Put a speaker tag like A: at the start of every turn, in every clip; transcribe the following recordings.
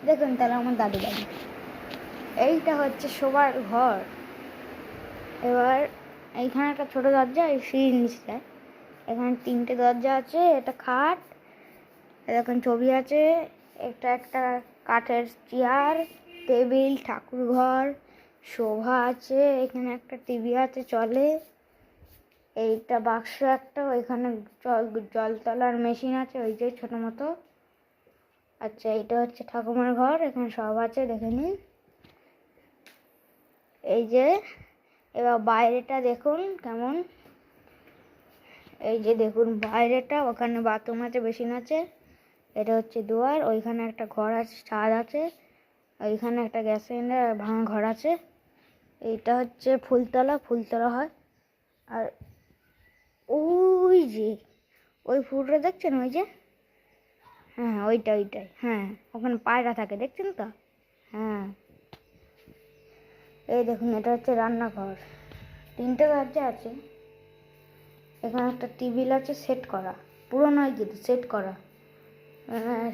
A: দেখুন তাহলে আমার দাদু বাড়ি। এইটা হচ্ছে শোবার ঘর। এবার এইখানে একটা ছোট দরজা, এই সিঁড়ির নিচটায় এখানে 3টে দরজা আছে। এটা খাট, এখন ছবি আছে, একটা একটা কাঠের চেয়ার, টেবিল, ঠাকুর ঘর, শোভা আছে, এখানে একটা টিভি আছে চলে, এইটা বাক্স একটা, ওইখানে জল তোলার মেশিন আছে ওই যে ছোটো মতো। আচ্ছা এইটা হচ্ছে ঠাকুমার ঘর, এখানে সব আছে দেখে নিন। এই যে এবার বাইরেটা দেখুন কেমন, এই যে দেখুন বাইরেটা, ওখানে বাথরুম আছে, বেসিন আছে, এটা হচ্ছে দুয়ার, ওইখানে একটা ঘর আছে, ছাদ আছে, ওইখানে একটা গ্যাস সিলিন্ডার ভাঙা ঘর আছে। এইটা হচ্ছে ফুলতলা হয়। আর ওই যে ওই ফুলটা দেখছেন, ওই যে হ্যাঁ ওইটাই, হ্যাঁ ওখানে পায়রা থাকে দেখছেন তো, হ্যাঁ। এই দেখুন এটা হচ্ছে রান্নাঘর, 3টে দরজা আছে, এখানে একটা টেবিল আছে সেট করা, পুরোনো কিন্তু সেট করা,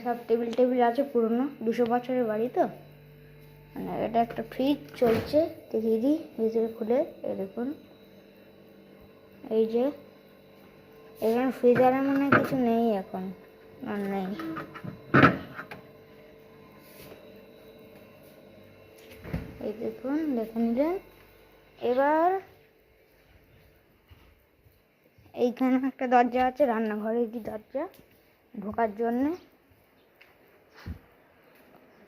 A: সব টেবিল আছে পুরোনো, 200 বছরের বাড়ি তো। মানে এটা একটা ফ্রিজ চলছে, দেখিয়ে দিই ভিতরে খুলে। এই দেখুন এই যে এখানে ফ্রিজারে মনে হয় কিছু নেই এখন, আর নেই। এই দেখুন দেখে নিলেন। এবার এইখানে একটা দরজা আছে, রান্নাঘরের কি দরজা ঢোকার জন্যে।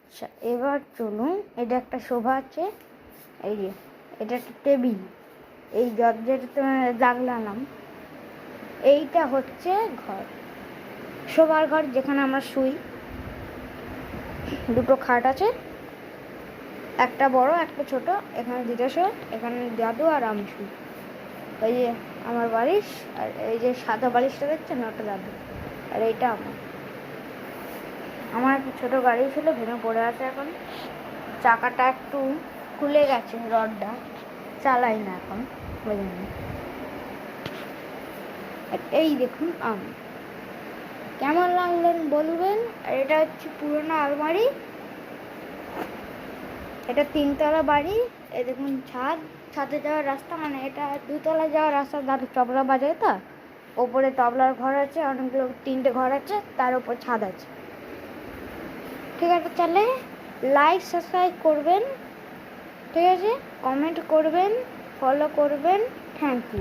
A: আচ্ছা এবার চলুন, এটা একটা শোভা আছে, এই যে এটা একটা টেবিল, এই দরজাটা লাগলাম। এইটা হচ্ছে ঘর, শোবার ঘর, যেখানে আমরা শুই। 2টো খাট আছে, একটা বড় একটা ছোট, এখানে 2টা শোয়, এখানে দাদু আর আমি শুই। ওই যে আমার বালিশ, আর এই যে সাদা বালিশটা দেখছেন ওটা দাদু, আর এইটা আমার একটা ছোটো গাড়ি ছিল, ভেঙে পড়ে আছে এখন, চাকাটা একটু খুলে গেছে, রডটা চালাই না এখন ওই জন্য। এই দেখুন কেমন লাগলেন বলবেন। আর এটা হচ্ছে পুরোনো আলমারি, এটা 3তলা বাড়ি। এই দেখুন ছাদে যাওয়ার রাস্তা, মানে এটা 2তলা যাওয়ার রাস্তা, দাদু তবলা বাজায় তো, ওপরে তবলার ঘর আছে, অনেকগুলো 3টে ঘর আছে, তার উপর ছাদ আছে। ঠিক আছে, তাহলে লাইক সাবস্ক্রাইব করবেন, ঠিক আছে, কমেন্ট করবেন, ফলো করবেন, থ্যাংক ইউ।